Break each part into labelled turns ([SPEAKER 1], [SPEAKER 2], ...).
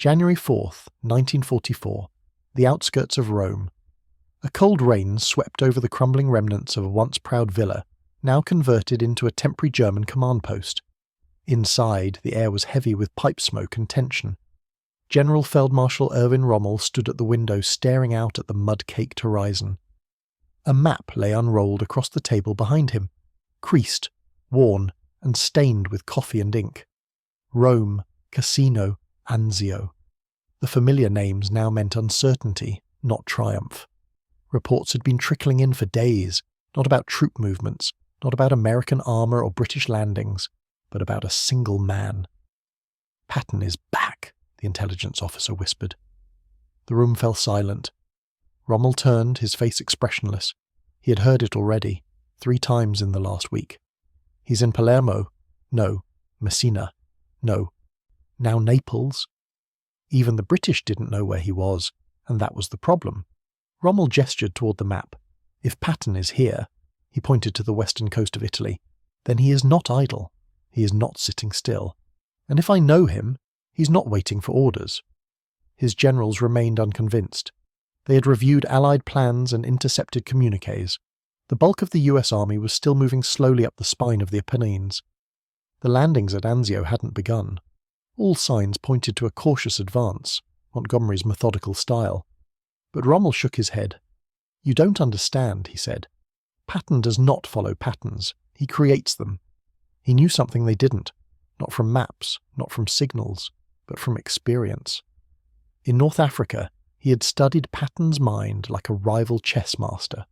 [SPEAKER 1] January 4th, 1944, the outskirts of Rome. A cold rain swept over the crumbling remnants of a once proud villa, now converted into a temporary German command post. Inside, the air was heavy with pipe smoke and tension. General Field Marshal Erwin Rommel stood at the window staring out at the mud-caked horizon. A map lay unrolled across the table behind him, creased, worn, and stained with coffee and ink. Rome, Casino, Anzio. The familiar names now meant uncertainty, not triumph. Reports had been trickling in for days, not about troop movements, not about American armour or British landings, but about a single man. "Patton is back," the intelligence officer whispered. The room fell silent. Rommel turned, his face expressionless. He had heard it already, 3 times in the last week. "He's in Palermo." "No." "Messina." "No." "Now Naples." Even the British didn't know where he was, and that was the problem. Rommel gestured toward the map. "If Patton is here," he pointed to the western coast of Italy, "then he is not idle. He is not sitting still. And if I know him, he's not waiting for orders." His generals remained unconvinced. They had reviewed Allied plans and intercepted communiques. The bulk of the US Army was still moving slowly up the spine of the Apennines. The landings at Anzio hadn't begun. All signs pointed to a cautious advance, Montgomery's methodical style. But Rommel shook his head. "You don't understand," he said. "Patton does not follow patterns. He creates them." He knew something they didn't, not from maps, not from signals, but from experience. In North Africa, he had studied Patton's mind like a rival chess master.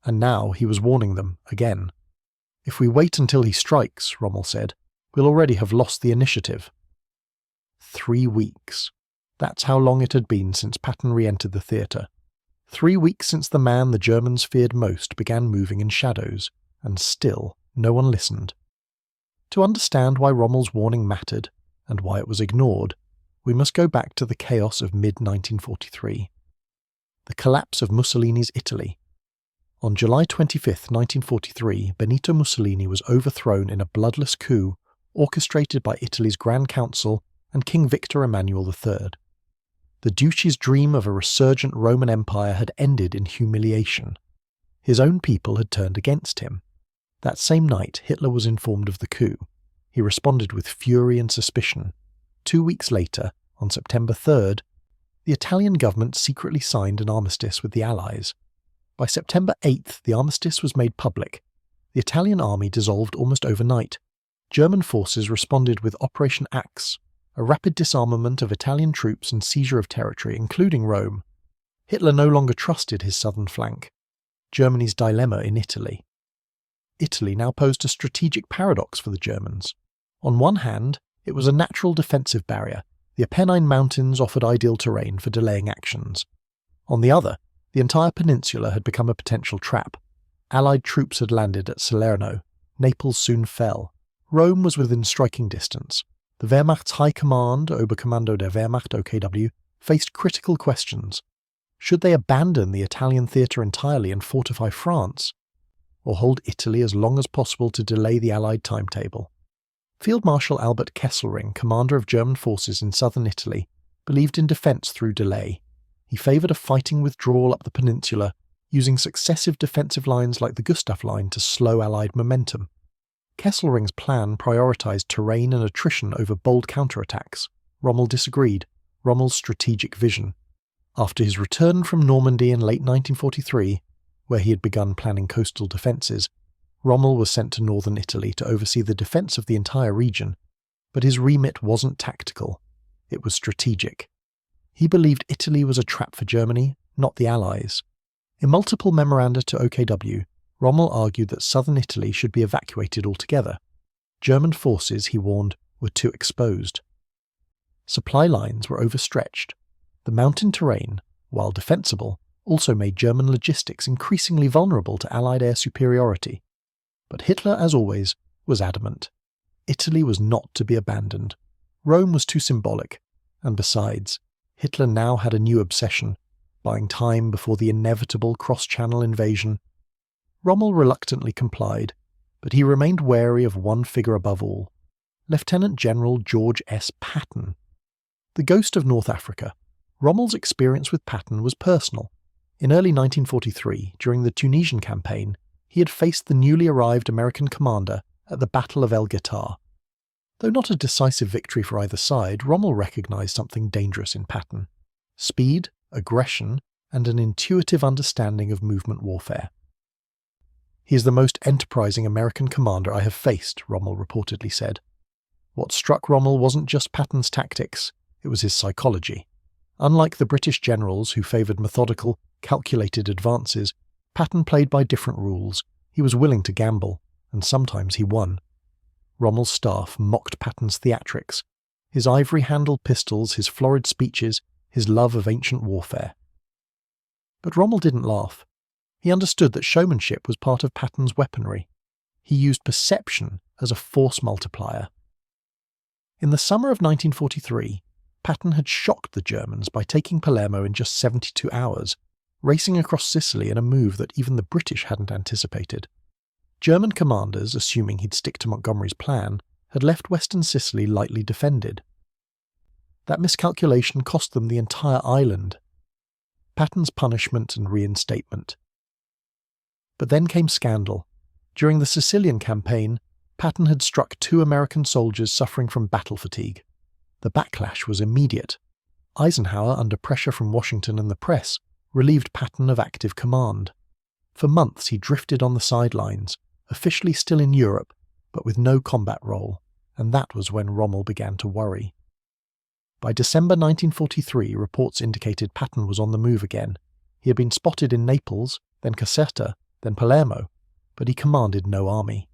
[SPEAKER 1] And now he was warning them again. "If we wait until he strikes," Rommel said, "we'll already have lost the initiative." 3 weeks. That's how long it had been since Patton re-entered the theatre. 3 weeks since the man the Germans feared most began moving in shadows, and still no one listened. To understand why Rommel's warning mattered, and why it was ignored, we must go back to the chaos of mid-1943. The collapse of Mussolini's Italy. On July 25, 1943, Benito Mussolini was overthrown in a bloodless coup orchestrated by Italy's Grand Council and King Victor Emmanuel III. The Duce's dream of a resurgent Roman Empire had ended in humiliation. His own people had turned against him. That same night, Hitler was informed of the coup. He responded with fury and suspicion. 2 weeks later, on September 3rd, the Italian government secretly signed an armistice with the Allies. By September 8th, the armistice was made public. The Italian army dissolved almost overnight. German forces responded with Operation Axe, a rapid disarmament of Italian troops and seizure of territory, including Rome. Hitler no longer trusted his southern flank. Germany's dilemma in Italy. Italy now posed a strategic paradox for the Germans. On one hand, it was a natural defensive barrier. The Apennine Mountains offered ideal terrain for delaying actions. On the other, the entire peninsula had become a potential trap. Allied troops had landed at Salerno. Naples soon fell. Rome was within striking distance. The Wehrmacht's High Command, Oberkommando der Wehrmacht (OKW), faced critical questions. Should they abandon the Italian theatre entirely and fortify France? Or hold Italy as long as possible to delay the Allied timetable? Field Marshal Albert Kesselring, commander of German forces in southern Italy, believed in defence through delay. He favoured a fighting withdrawal up the peninsula, using successive defensive lines like the Gustav Line to slow Allied momentum. Kesselring's plan prioritised terrain and attrition over bold counterattacks. Rommel disagreed. Rommel's strategic vision. After his return from Normandy in late 1943, where he had begun planning coastal defences, Rommel was sent to northern Italy to oversee the defence of the entire region. But his remit wasn't tactical. It was strategic. He believed Italy was a trap for Germany, not the Allies. In multiple memoranda to OKW, Rommel argued that southern Italy should be evacuated altogether. German forces, he warned, were too exposed. Supply lines were overstretched. The mountain terrain, while defensible, also made German logistics increasingly vulnerable to Allied air superiority. But Hitler, as always, was adamant. Italy was not to be abandoned. Rome was too symbolic, and besides, Hitler now had a new obsession, buying time before the inevitable cross-channel invasion. Rommel reluctantly complied, but he remained wary of one figure above all, Lieutenant General George S. Patton. The ghost of North Africa. Rommel's experience with Patton was personal. In early 1943, during the Tunisian campaign, he had faced the newly arrived American commander at the Battle of El Guettar. Though not a decisive victory for either side, Rommel recognised something dangerous in Patton: speed, aggression, and an intuitive understanding of movement warfare. "He is the most enterprising American commander I have faced," Rommel reportedly said. What struck Rommel wasn't just Patton's tactics, it was his psychology. Unlike the British generals who favoured methodical, calculated advances, Patton played by different rules. He was willing to gamble, and sometimes he won. Rommel's staff mocked Patton's theatrics, his ivory-handled pistols, his florid speeches, his love of ancient warfare. But Rommel didn't laugh. He understood that showmanship was part of Patton's weaponry. He used perception as a force multiplier. In the summer of 1943, Patton had shocked the Germans by taking Palermo in just 72 hours, racing across Sicily in a move that even the British hadn't anticipated. German commanders, assuming he'd stick to Montgomery's plan, had left western Sicily lightly defended. That miscalculation cost them the entire island. Patton's punishment and reinstatement. But then came scandal. During the Sicilian campaign, Patton had struck 2 American soldiers suffering from battle fatigue. The backlash was immediate. Eisenhower, under pressure from Washington and the press, relieved Patton of active command. For months he drifted on the sidelines, officially still in Europe, but with no combat role, and that was when Rommel began to worry. By December 1943, reports indicated Patton was on the move again. He had been spotted in Naples, then Caserta, then Palermo, but he commanded no army.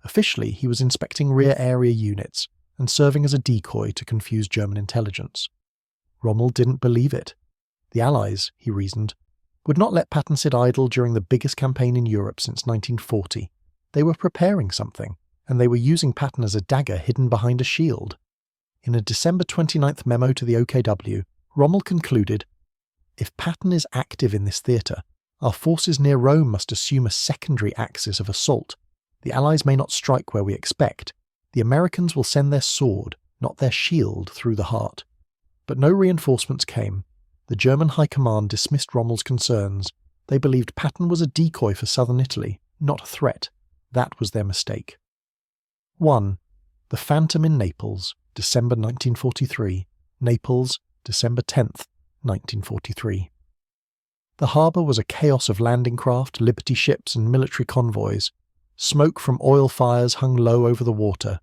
[SPEAKER 1] Officially, he was inspecting rear area units and serving as a decoy to confuse German intelligence. Rommel didn't believe it. The Allies, he reasoned, would not let Patton sit idle during the biggest campaign in Europe since 1940. They were preparing something, and they were using Patton as a dagger hidden behind a shield. In a December 29th memo to the OKW, Rommel concluded, "If Patton is active in this theatre, our forces near Rome must assume a secondary axis of assault. The Allies may not strike where we expect. The Americans will send their sword, not their shield, through the heart." But no reinforcements came. The German High Command dismissed Rommel's concerns. They believed Patton was a decoy for southern Italy, not a threat. That was their mistake. 1. The Phantom in Naples, December 1943. Naples, December 10th, 1943. The harbour was a chaos of landing craft, liberty ships and military convoys. Smoke from oil fires hung low over the water.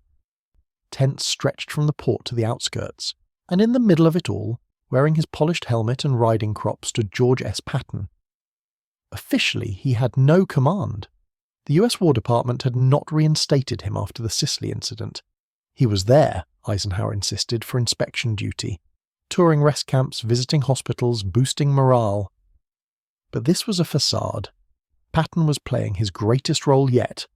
[SPEAKER 1] Tents stretched from the port to the outskirts, and in the middle of it all, wearing his polished helmet and riding crop, stood George S. Patton. Officially, he had no command. The US War Department had not reinstated him after the Sicily incident. He was there, Eisenhower insisted, for inspection duty, touring rest camps, visiting hospitals, boosting morale. But this was a facade. Patton was playing his greatest role yet,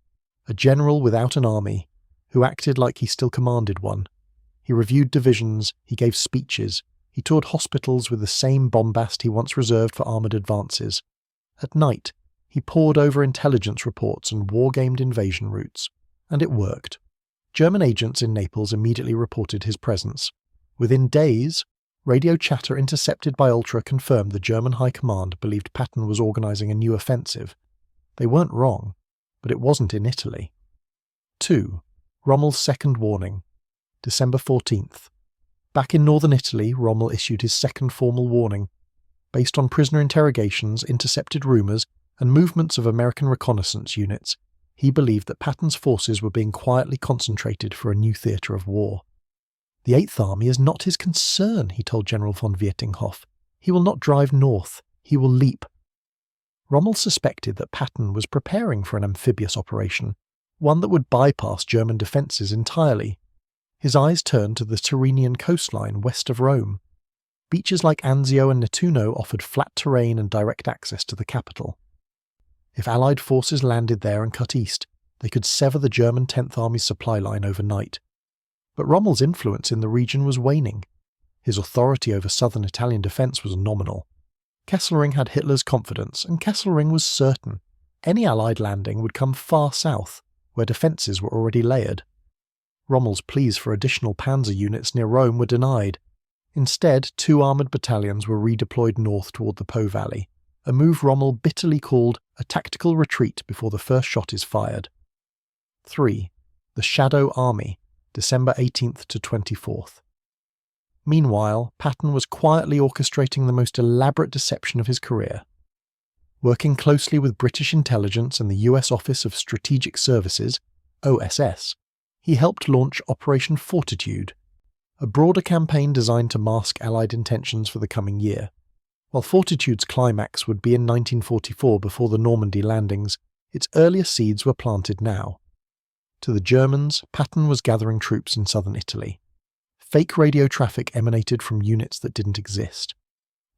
[SPEAKER 1] a general without an army, who acted like he still commanded one. He reviewed divisions, he gave speeches, he toured hospitals with the same bombast he once reserved for armoured advances. At night, he pored over intelligence reports and war-gamed invasion routes. And it worked. German agents in Naples immediately reported his presence. Within days, radio chatter intercepted by Ultra confirmed the German High Command believed Patton was organising a new offensive. They weren't wrong, but it wasn't in Italy. 2. Rommel's second warning, December 14th. Back in northern Italy, Rommel issued his second formal warning. Based on prisoner interrogations, intercepted rumours, and movements of American reconnaissance units, he believed that Patton's forces were being quietly concentrated for a new theatre of war. "The Eighth Army is not his concern," he told General von Vietinghoff. "He will not drive north. He will leap." Rommel suspected that Patton was preparing for an amphibious operation, one that would bypass German defences entirely. His eyes turned to the Tyrrhenian coastline west of Rome. Beaches like Anzio and Nettuno offered flat terrain and direct access to the capital. If Allied forces landed there and cut east, they could sever the German 10th Army's supply line overnight. But Rommel's influence in the region was waning. His authority over southern Italian defence was nominal. Kesselring had Hitler's confidence, and Kesselring was certain any Allied landing would come far south, where defences were already layered. Rommel's pleas for additional panzer units near Rome were denied. Instead, 2 armoured battalions were redeployed north toward the Po Valley, a move Rommel bitterly called a tactical retreat before the first shot is fired. 3. The Shadow Army, December 18th to 24th. Meanwhile, Patton was quietly orchestrating the most elaborate deception of his career. Working closely with British intelligence and the US Office of Strategic Services, OSS, he helped launch Operation Fortitude, a broader campaign designed to mask Allied intentions for the coming year. While Fortitude's climax would be in 1944 before the Normandy landings, its earliest seeds were planted now. To the Germans, Patton was gathering troops in southern Italy. Fake radio traffic emanated from units that didn't exist.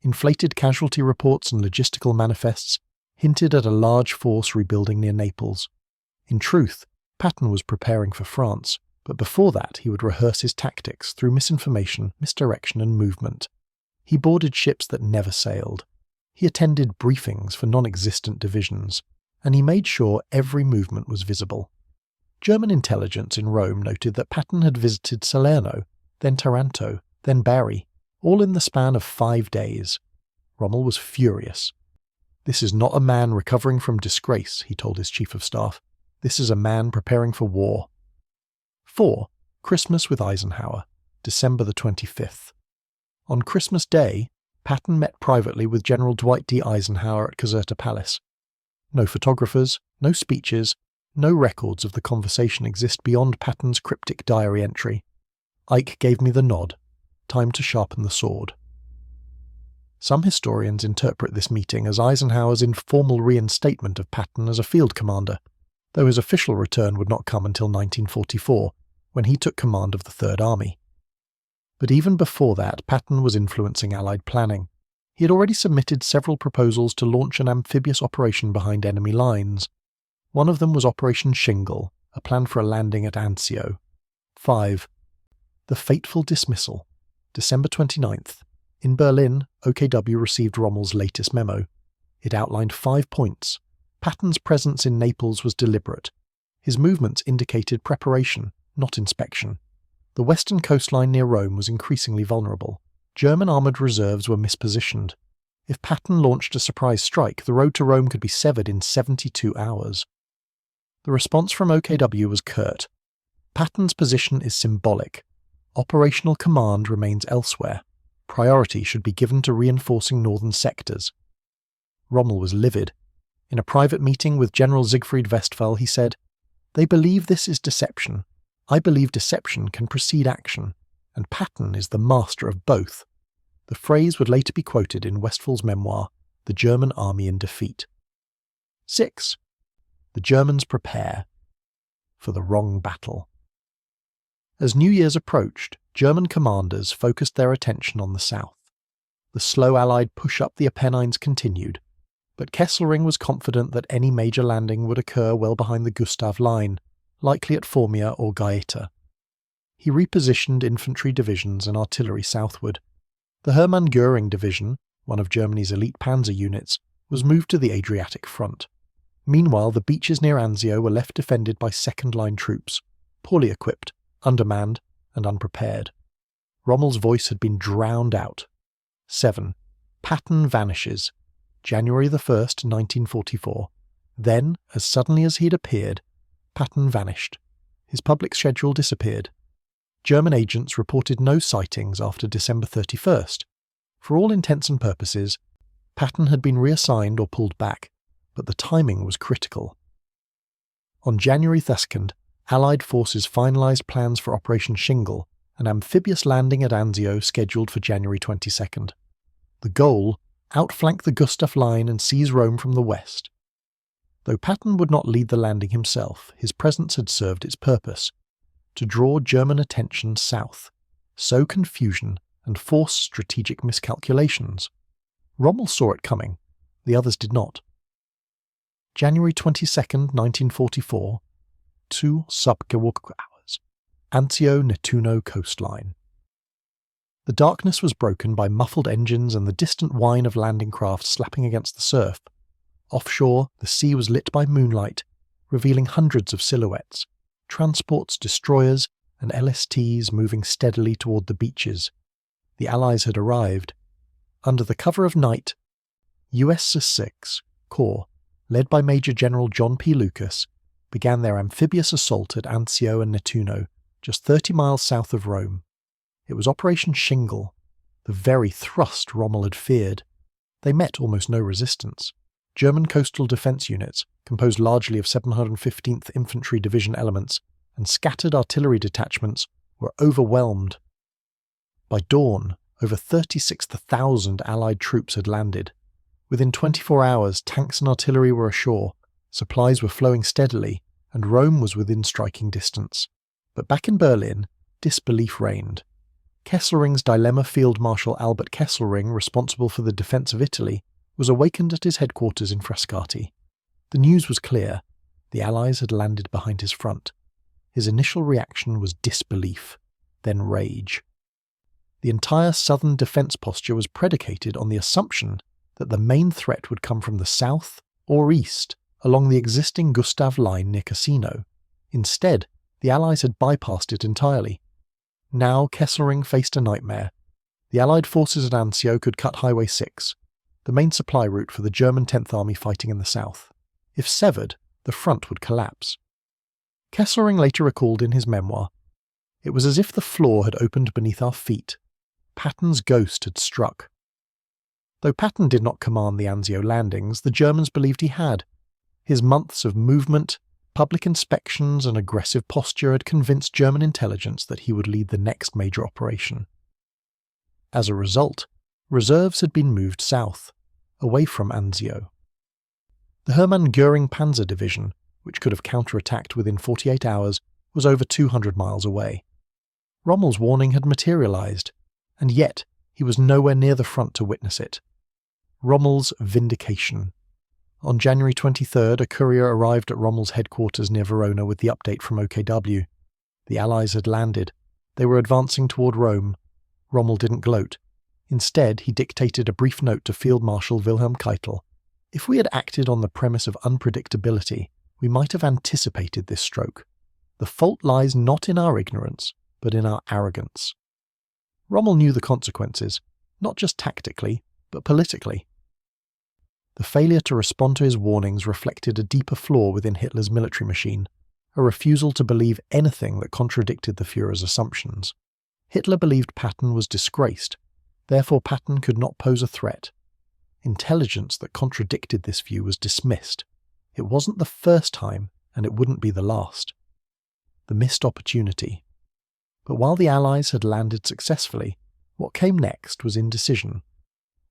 [SPEAKER 1] Inflated casualty reports and logistical manifests hinted at a large force rebuilding near Naples. In truth, Patton was preparing for France, but before that he would rehearse his tactics through misinformation, misdirection and movement. He boarded ships that never sailed. He attended briefings for non-existent divisions, and he made sure every movement was visible. German intelligence in Rome noted that Patton had visited Salerno, then Taranto, then Bari, all in the span of 5 days. Rommel was furious. "This is not a man recovering from disgrace," he told his chief of staff. "This is a man preparing for war." 4. Christmas with Eisenhower, December the 25th. On Christmas Day, Patton met privately with General Dwight D. Eisenhower at Caserta Palace. No photographers, no speeches, no records of the conversation exist beyond Patton's cryptic diary entry. "Ike gave me the nod. Time to sharpen the sword." Some historians interpret this meeting as Eisenhower's informal reinstatement of Patton as a field commander, though his official return would not come until 1944, when he took command of the Third Army. But even before that, Patton was influencing Allied planning. He had already submitted several proposals to launch an amphibious operation behind enemy lines. One of them was Operation Shingle, a plan for a landing at Anzio. 5. The fateful dismissal, December 29th. In Berlin, OKW received Rommel's latest memo. It outlined 5 points. Patton's presence in Naples was deliberate. His movements indicated preparation, not inspection. The western coastline near Rome was increasingly vulnerable. German armoured reserves were mispositioned. If Patton launched a surprise strike, the road to Rome could be severed in 72 hours. The response from OKW was curt. "Patton's position is symbolic. Operational command remains elsewhere. Priority should be given to reinforcing northern sectors." Rommel was livid. In a private meeting with General Siegfried Westphal, he said, "They believe this is deception. I believe deception can precede action, and Patton is the master of both." The phrase would later be quoted in Westphal's memoir, The German Army in Defeat. 6. The Germans prepare for the wrong battle. As New Year's approached, German commanders focused their attention on the south. The slow Allied push up the Apennines continued, but Kesselring was confident that any major landing would occur well behind the Gustav Line, likely at Formia or Gaeta. He repositioned infantry divisions and artillery southward. The Hermann Göring Division, one of Germany's elite panzer units, was moved to the Adriatic front. Meanwhile, the beaches near Anzio were left defended by second-line troops, poorly equipped, undermanned, and unprepared. Rommel's voice had been drowned out. 7. Patton vanishes. January 1st, 1944. Then, as suddenly as he'd appeared, Patton vanished. His public schedule disappeared. German agents reported no sightings after December 31st. For all intents and purposes, Patton had been reassigned or pulled back, but the timing was critical. On January 2nd, Allied forces finalised plans for Operation Shingle, an amphibious landing at Anzio scheduled for January 22nd. The goal: outflank the Gustav Line and seize Rome from the west. Though Patton would not lead the landing himself, his presence had served its purpose: to draw German attention south, sow confusion, and force strategic miscalculations. Rommel saw it coming, the others did not. January 22nd, 1944, 2 subgework hours. Anzio-Nettuno coastline. The darkness was broken by muffled engines and the distant whine of landing craft slapping against the surf. Offshore, the sea was lit by moonlight, revealing hundreds of silhouettes, transports, destroyers, and LSTs moving steadily toward the beaches. The Allies had arrived. Under the cover of night, US Sussex Corps, led by Major General John P. Lucas, began their amphibious assault at Anzio and Nettuno, just 30 miles south of Rome. It was Operation Shingle, the very thrust Rommel had feared. They met almost no resistance. German coastal defence units, composed largely of 715th Infantry Division elements and scattered artillery detachments, were overwhelmed. By dawn, over 36,000 Allied troops had landed. Within 24 hours, tanks and artillery were ashore, supplies were flowing steadily, and Rome was within striking distance. But back in Berlin, disbelief reigned. Kesselring's dilemma Field Marshal Albert Kesselring, responsible for the defence of Italy, was awakened at his headquarters in Frascati. The news was clear. The Allies had landed behind his front. His initial reaction was disbelief, then rage. The entire southern defence posture was predicated on the assumption that the main threat would come from the south or east along the existing Gustav Line near Cassino. Instead, the Allies had bypassed it entirely. Now Kesselring faced a nightmare. The Allied forces at Anzio could cut Highway 6, the main supply route for the German 10th Army fighting in the south. If severed, the front would collapse. Kesselring later recalled in his memoir, "It was as if the floor had opened beneath our feet. Patton's ghost had struck." Though Patton did not command the Anzio landings, the Germans believed he had. His months of movement, public inspections and aggressive posture had convinced German intelligence that he would lead the next major operation. As a result, reserves had been moved south, away from Anzio. The Hermann Göring Panzer Division, which could have counterattacked within 48 hours, was over 200 miles away. Rommel's warning had materialized, and yet he was nowhere near the front to witness it. Rommel's vindication. On January 23rd, a courier arrived at Rommel's headquarters near Verona with the update from OKW. The Allies had landed. They were advancing toward Rome. Rommel didn't gloat. Instead, he dictated a brief note to Field Marshal Wilhelm Keitel. "If we had acted on the premise of unpredictability, we might have anticipated this stroke. The fault lies not in our ignorance, but in our arrogance." Rommel knew the consequences, not just tactically, but politically. The failure to respond to his warnings reflected a deeper flaw within Hitler's military machine, a refusal to believe anything that contradicted the Führer's assumptions. Hitler believed Patton was disgraced, therefore Patton could not pose a threat. Intelligence that contradicted this view was dismissed. It wasn't the first time, and it wouldn't be the last. The missed opportunity. But while the Allies had landed successfully, what came next was indecision.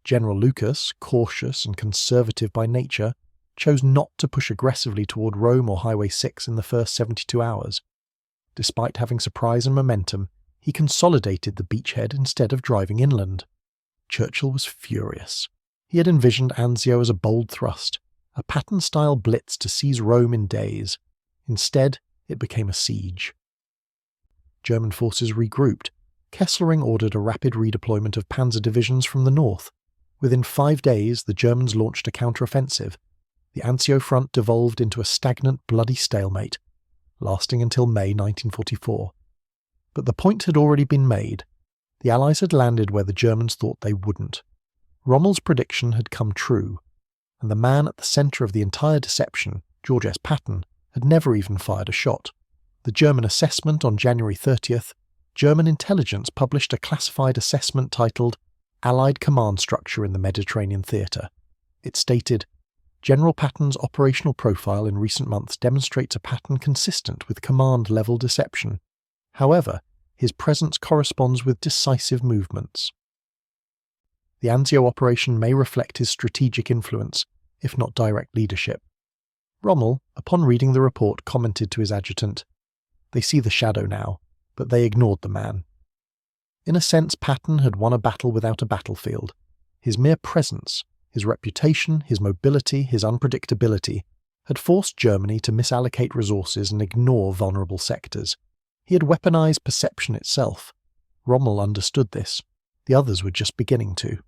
[SPEAKER 1] General Lucas, cautious and conservative by nature, chose not to push aggressively toward Rome or Highway 6 in the first 72 hours. Despite having surprise and momentum, he consolidated the beachhead instead of driving inland. Churchill was furious. He had envisioned Anzio as a bold thrust, a Patton-style blitz to seize Rome in days. Instead, it became a siege. German forces regrouped. Kesselring ordered a rapid redeployment of panzer divisions from the north. Within 5 days, the Germans launched a counteroffensive. The Anzio front devolved into a stagnant, bloody stalemate, lasting until May 1944. But the point had already been made. The Allies had landed where the Germans thought they wouldn't. Rommel's prediction had come true, and the man at the centre of the entire deception, George S. Patton, had never even fired a shot. The German assessment on January 30th, German intelligence published a classified assessment titled Allied Command Structure in the Mediterranean Theatre. It stated, "General Patton's operational profile in recent months demonstrates a pattern consistent with command-level deception. However, his presence corresponds with decisive movements." The Anzio operation may reflect his strategic influence, if not direct leadership. Rommel, upon reading the report, commented to his adjutant, "They see the shadow now, but they ignored the man." In a sense, Patton had won a battle without a battlefield. His mere presence, his reputation, his mobility, his unpredictability, had forced Germany to misallocate resources and ignore vulnerable sectors. He had weaponized perception itself. Rommel understood this. The others were just beginning to.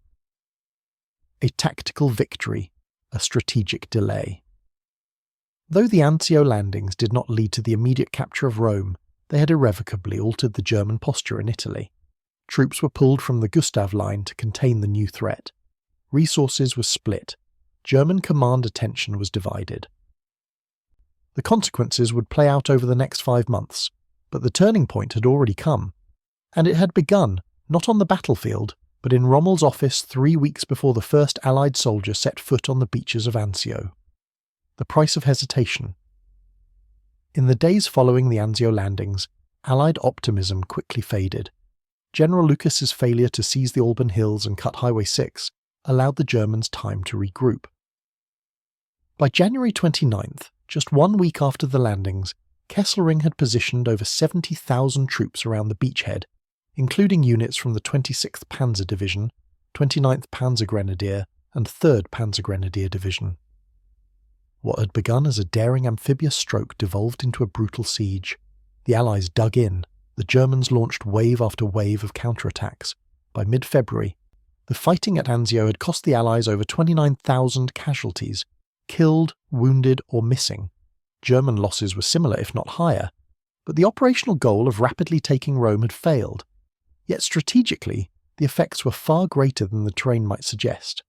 [SPEAKER 1] A tactical victory, a strategic delay. Though the Anzio landings did not lead to the immediate capture of Rome, they had irrevocably altered the German posture in Italy. Troops were pulled from the Gustav Line to contain the new threat. Resources were split. German command attention was divided. The consequences would play out over the next 5 months, but the turning point had already come. And it had begun, not on the battlefield, but in Rommel's office 3 weeks before the first Allied soldier set foot on the beaches of Anzio. The price of hesitation. In the days following the Anzio landings, Allied optimism quickly faded. General Lucas's failure to seize the Alban Hills and cut Highway 6 allowed the Germans time to regroup. By January 29th, just 1 week after the landings, Kesselring had positioned over 70,000 troops around the beachhead, including units from the 26th Panzer Division, 29th Panzergrenadier and 3rd Panzergrenadier Division. What had begun as a daring amphibious stroke devolved into a brutal siege. The Allies dug in. The Germans launched wave after wave of counterattacks. By mid-February, the fighting at Anzio had cost the Allies over 29,000 casualties, killed, wounded or missing. German losses were similar if not higher, but the operational goal of rapidly taking Rome had failed. Yet strategically, the effects were far greater than the terrain might suggest.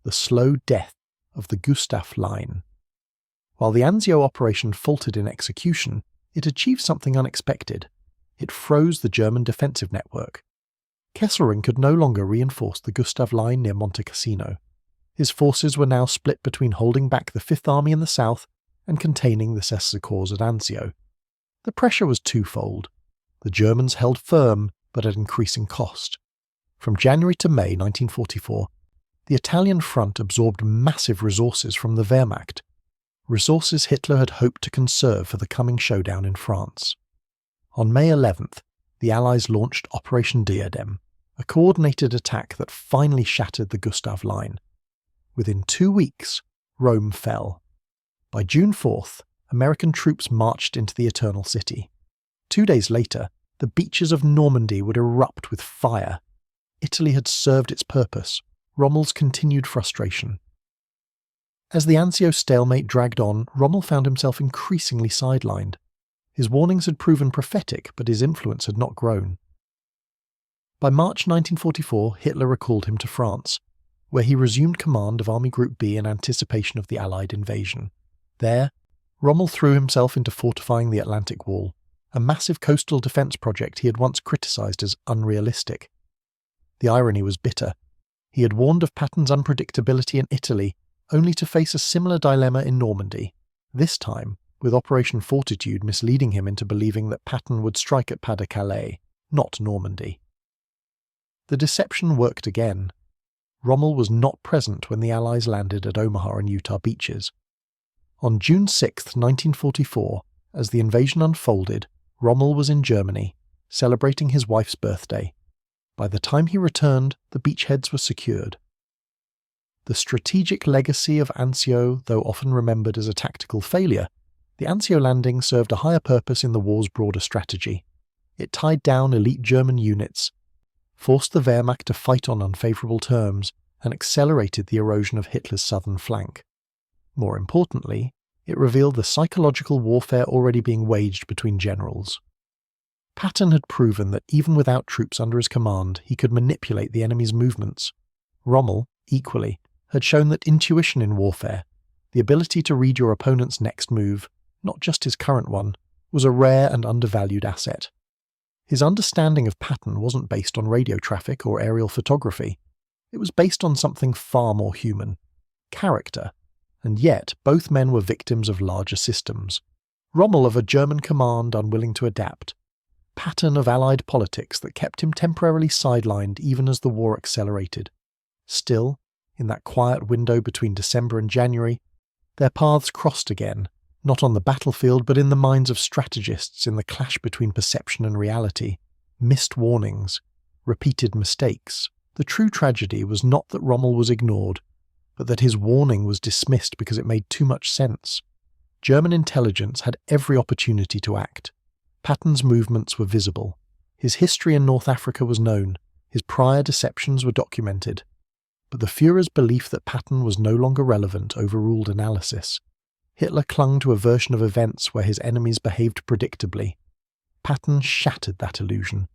[SPEAKER 1] The slow death of the Gustav Line. While the Anzio operation faltered in execution, it achieved something unexpected. It froze the German defensive network. Kesselring could no longer reinforce the Gustav Line near Monte Cassino. His forces were now split between holding back the Fifth Army in the south and containing the Sechster Corps at Anzio. The pressure was twofold. The Germans held firm, but at increasing cost. From January to May 1944, the Italian front absorbed massive resources from the Wehrmacht, resources Hitler had hoped to conserve for the coming showdown in France. On May 11th, the Allies launched Operation Diadem, a coordinated attack that finally shattered the Gustav Line. Within 2 weeks, Rome fell. By June 4th, American troops marched into the Eternal City. 2 days later, the beaches of Normandy would erupt with fire. Italy had served its purpose. Rommel's continued frustration. As the Anzio stalemate dragged on, Rommel found himself increasingly sidelined. His warnings had proven prophetic, but his influence had not grown. By March 1944, Hitler recalled him to France, where he resumed command of Army Group B in anticipation of the Allied invasion. There, Rommel threw himself into fortifying the Atlantic Wall, a massive coastal defence project he had once criticised as unrealistic. The irony was bitter. He had warned of Patton's unpredictability in Italy, only to face a similar dilemma in Normandy, this time with Operation Fortitude misleading him into believing that Patton would strike at Pas-de-Calais, not Normandy. The deception worked again. Rommel was not present when the Allies landed at Omaha and Utah beaches. On June 6, 1944, as the invasion unfolded, Rommel was in Germany, celebrating his wife's birthday. By the time he returned, the beachheads were secured. The strategic legacy of Anzio, though often remembered as a tactical failure, the Anzio landing served a higher purpose in the war's broader strategy. It tied down elite German units, forced the Wehrmacht to fight on unfavourable terms, and accelerated the erosion of Hitler's southern flank. More importantly, it revealed the psychological warfare already being waged between generals. Patton had proven that even without troops under his command, he could manipulate the enemy's movements. Rommel, equally, had shown that intuition in warfare, the ability to read your opponent's next move, not just his current one, was a rare and undervalued asset. His understanding of Patton wasn't based on radio traffic or aerial photography. It was based on something far more human: character. And yet, both men were victims of larger systems. Rommel of a German command unwilling to adapt. Patton of Allied politics that kept him temporarily sidelined even as the war accelerated. Still, in that quiet window between December and January, their paths crossed again, not on the battlefield but in the minds of strategists in the clash between perception and reality. Missed warnings, repeated mistakes. The true tragedy was not that Rommel was ignored, but that his warning was dismissed because it made too much sense. German intelligence had every opportunity to act. Patton's movements were visible. His history in North Africa was known. His prior deceptions were documented. But the Führer's belief that Patton was no longer relevant overruled analysis. Hitler clung to a version of events where his enemies behaved predictably. Patton shattered that illusion.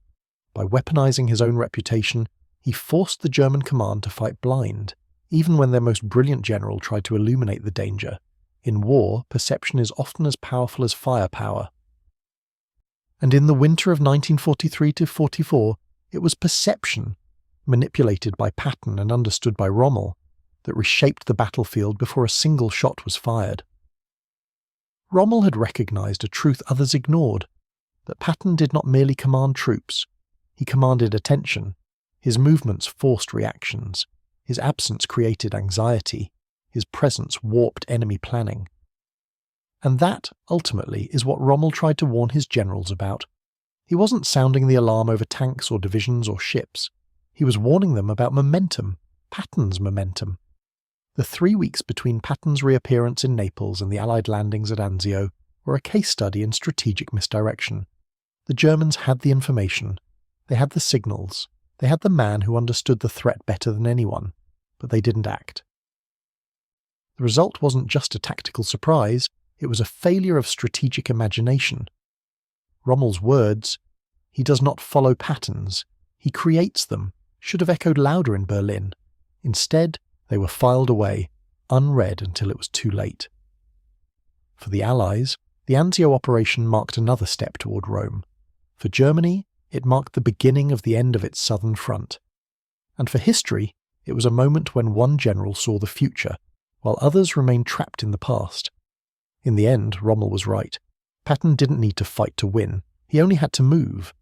[SPEAKER 1] By weaponizing his own reputation, he forced the German command to fight blind, even when their most brilliant general tried to illuminate the danger. In war, perception is often as powerful as firepower. And in the winter of 1943-44, it was perception, manipulated by Patton and understood by Rommel, that reshaped the battlefield before a single shot was fired. Rommel had recognized a truth others ignored, that Patton did not merely command troops, he commanded attention. His movements forced reactions, his absence created anxiety, his presence warped enemy planning. And that, ultimately, is what Rommel tried to warn his generals about. He wasn't sounding the alarm over tanks or divisions or ships. He was warning them about momentum, Patton's momentum. The 3 weeks between Patton's reappearance in Naples and the Allied landings at Anzio were a case study in strategic misdirection. The Germans had the information, they had the signals, they had the man who understood the threat better than anyone, but they didn't act. The result wasn't just a tactical surprise, it was a failure of strategic imagination. Rommel's words, "He does not follow patterns, he creates them," should have echoed louder in Berlin. Instead, they were filed away, unread until it was too late. For the Allies, the Anzio operation marked another step toward Rome. For Germany, it marked the beginning of the end of its southern front. And for history, it was a moment when one general saw the future, while others remained trapped in the past. In the end, Rommel was right. Patton didn't need to fight to win, he only had to move.